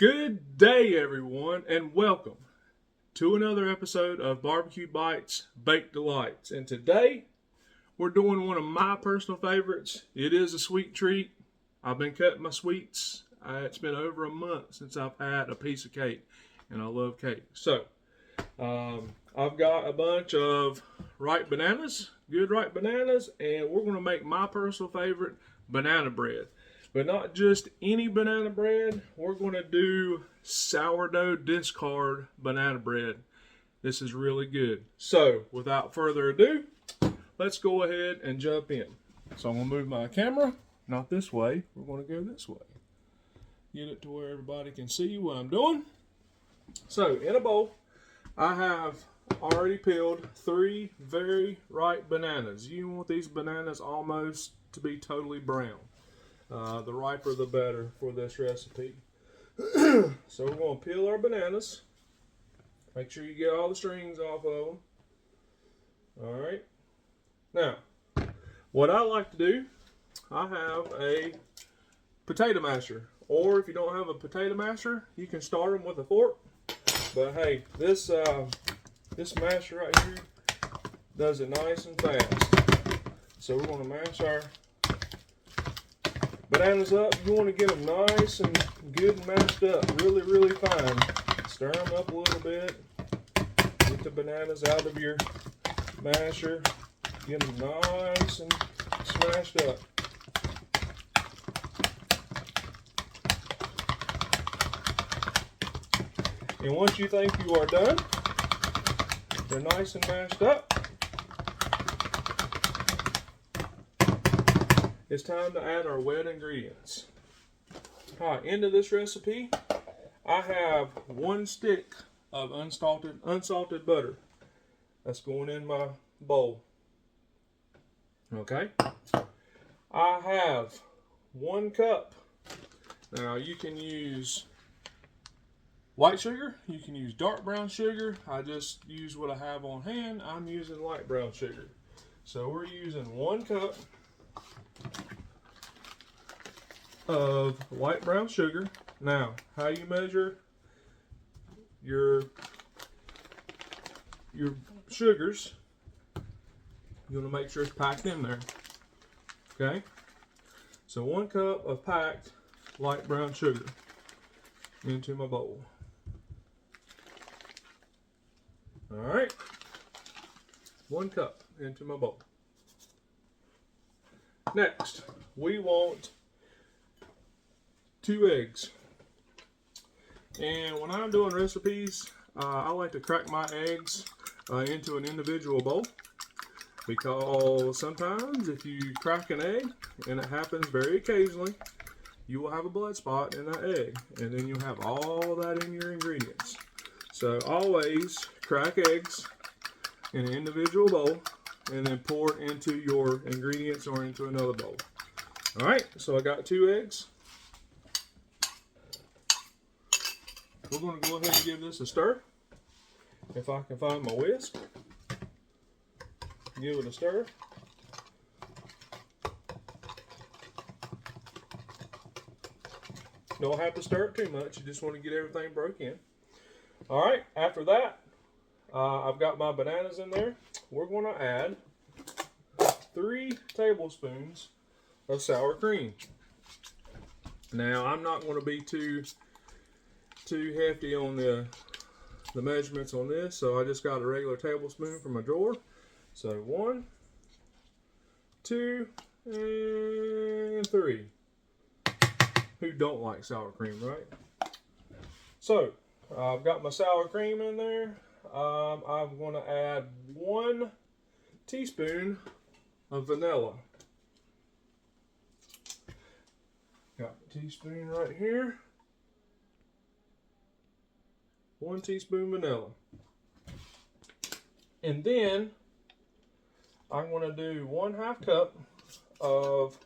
Good day, everyone, and welcome to another episode of Barbecue Bites Baked Delights. And today, we're doing one of my personal favorites. It is a sweet treat. I've been cutting my sweets. It's been over a month since I've had a piece of cake, and I love cake. So, I've got a bunch of ripe bananas, good ripe bananas, and we're going to make my personal favorite, banana bread. But not just any banana bread, we're going to do sourdough discard banana bread. This is really good. So, without further ado, let's go ahead and jump in. So I'm going to move my camera, not this way, we're going to go this way. Get it to where everybody can see what I'm doing. So, in a bowl, I have already peeled 3 very ripe bananas. You want these bananas almost to be totally brown. The riper the better for this recipe. So we're going to peel our bananas. Make sure you get all the strings off of them. Alright. Now, what I like to do, I have a potato masher. Or if you don't have a potato masher, you can start them with a fork. But hey, this masher right here does it nice and fast. So we're going to mash our bananas up. You want to get them nice and good and mashed up, really fine. Stir them up a little bit. Get the bananas out of your masher. Get them nice and smashed up. And once you think you are done, they're nice and mashed up, it's time to add our wet ingredients. Alright, into this recipe, I have 1 stick of unsalted butter. That's going in my bowl. Okay. I have 1 cup. Now you can use white sugar, you can use dark brown sugar. I just use what I have on hand. I'm using light brown sugar. So we're using 1 cup of light brown sugar. Now, how you measure your sugars, you want to make sure it's packed in there. Okay? So 1 cup of packed light brown sugar into my bowl. Alright, 1 cup into my bowl. Next, we want 2 eggs. And when I'm doing recipes, I like to crack my eggs into an individual bowl, because sometimes if you crack an egg, and it happens very occasionally, you will have a blood spot in that egg, and then you'll have all that in your ingredients. So always crack eggs in an individual bowl, and then pour it into your ingredients or into another bowl. Alright, so I got 2 eggs. We're going to go ahead and give this a stir. If I can find my whisk, give it a stir. Don't have to stir it too much, you just want to get everything broke in. Alright, after that, I've got my bananas in there. We're going to add 3 tablespoons of sour cream. Now, I'm not going to be too hefty on the measurements on this, so I just got a regular tablespoon from my drawer. So 1, 2, and 3. Who don't like sour cream, right? So, I've got my sour cream in there. I'm going to add 1 teaspoon of vanilla. Got the teaspoon right here. 1 teaspoon vanilla. And then I'm going to do 1/2 cup of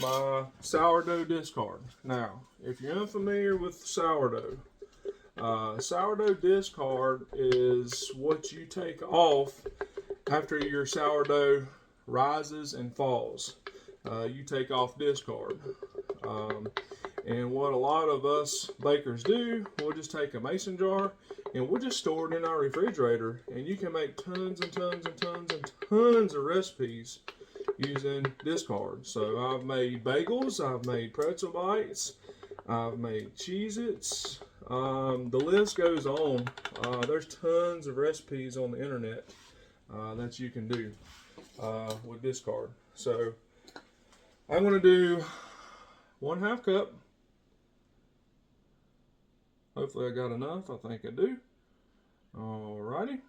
my sourdough discard. Now, if you're unfamiliar with sourdough, sourdough discard is what you take off after your sourdough rises and falls. You take off discard. And what a lot of us bakers do, we'll just take a mason jar and we'll just store it in our refrigerator. And you can make tons and tons and tons and tons of recipes using discard. So I've made bagels, I've made pretzel bites, I've made Cheez-Its. The list goes on. There's tons of recipes on the internet that you can do with discard. So I'm going to do 1/2 cup. Hopefully I got enough. I think I do. Alrighty.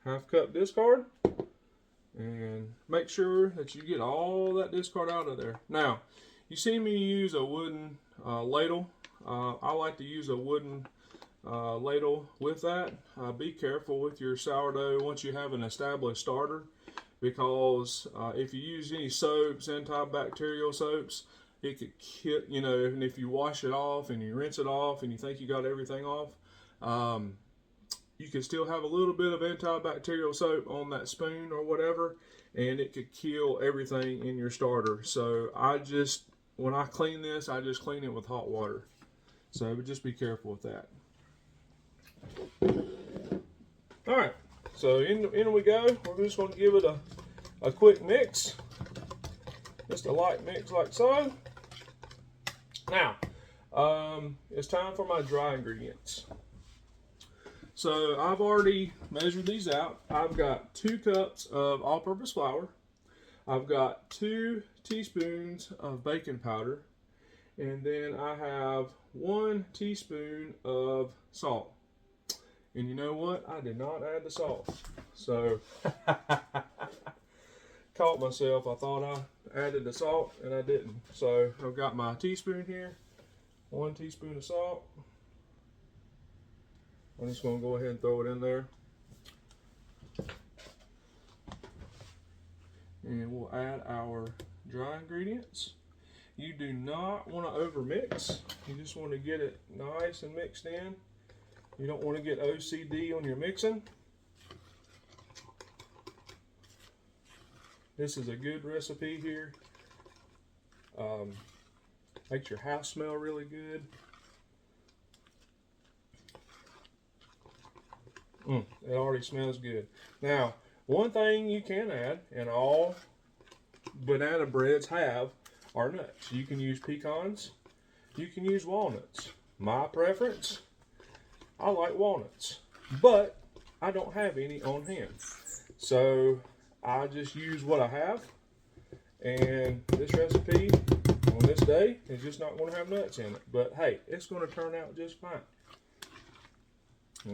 1/2 cup discard. And make sure that you get all that discard out of there. Now, you see me use a wooden ladle. I like to use a wooden ladle with that. Be careful with your sourdough once you have an established starter, because if you use any soaps, antibacterial soaps, it could kill, you know, and if you wash it off and you rinse it off and you think you got everything off, you can still have a little bit of antibacterial soap on that spoon or whatever, and it could kill everything in your starter. So when I clean this, I just clean it with hot water. So just be careful with that. All right, so in we go. We're just going to give it a quick mix, just a light mix like so. Now, it's time for my dry ingredients. So I've already measured these out. I've got 2 cups of all-purpose flour. I've got 2 teaspoons of baking powder. And then I have 1 teaspoon of salt. And you know what? I did not add the salt. So, caught myself. I thought I added the salt and I didn't. So, I've got my teaspoon here. 1 teaspoon of salt. I'm just going to go ahead and throw it in there. And we'll add our dry ingredients. You do not want to over mix. You just want to get it nice and mixed in. You don't want to get OCD on your mixing. This is a good recipe here. Makes your house smell really good. It already smells good. Now, one thing you can add, and all banana breads have, are nuts. You can use pecans. You can use walnuts. My preference, I like walnuts, but I don't have any on hand. So I just use what I have. And this recipe on this day is just not going to have nuts in it. But hey, it's going to turn out just fine.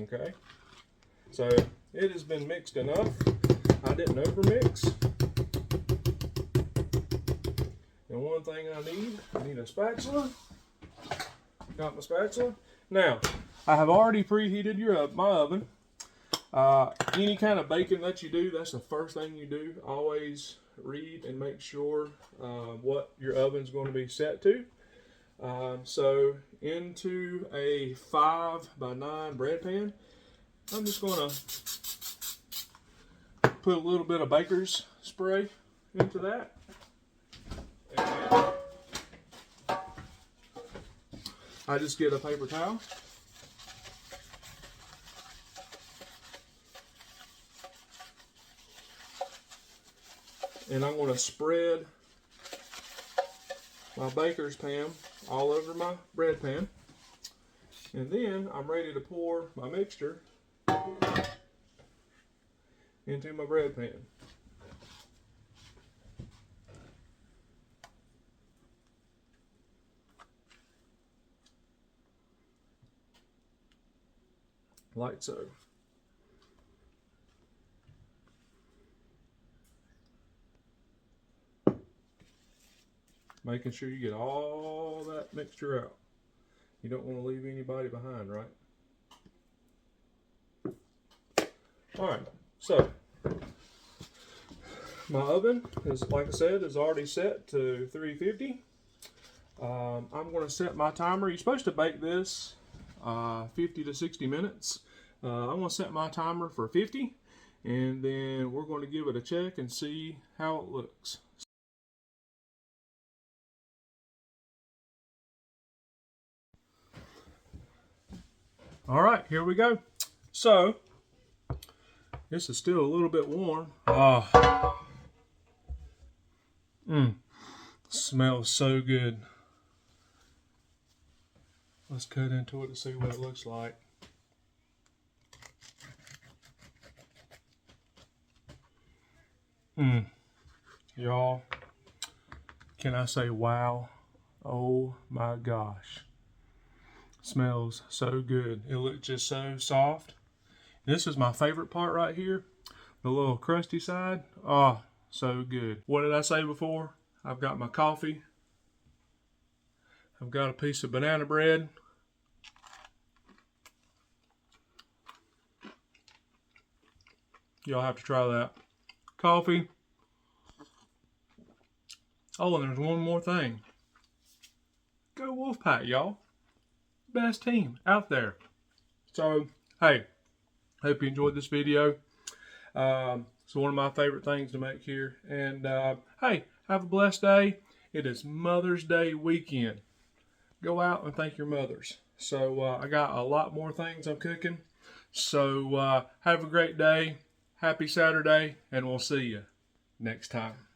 Okay. So it has been mixed enough. I didn't over mix. And one thing I need a spatula. Got my spatula. Now, I have already preheated my oven. Any kind of baking that you do, that's the first thing you do. Always read and make sure what your oven's going to be set to. So into a 5x9 bread pan, I'm just going to put a little bit of baker's spray into that. And I just get a paper towel. And I'm going to spread my baker's pan all over my bread pan. And then I'm ready to pour my mixture into my bread pan. Like so. Making sure you get all that mixture out. You don't want to leave anybody behind, right? Alright, so my oven is, like I said, is already set to 350. I'm going to set my timer. You're supposed to bake this 50 to 60 minutes. I'm going to set my timer for 50, and then we're going to give it a check and see how it looks. All right, here we go. So, this is still a little bit warm. Smells so good. Let's cut into it to see what it looks like. Y'all, can I say wow? Oh my gosh. Smells so good. It looks just so soft. This is my favorite part right here. The little crusty side. Oh, so good. What did I say before? I've got my coffee. I've got a piece of banana bread. Y'all have to try that. Coffee. Oh, and there's one more thing. Go Wolfpack, y'all. Best team out there. So, hey, hope you enjoyed this video. It's one of my favorite things to make here. And, hey, have a blessed day. It is Mother's Day weekend. Go out and thank your mothers. So, I got a lot more things I'm cooking. So, have a great day. Happy Saturday, and we'll see you next time.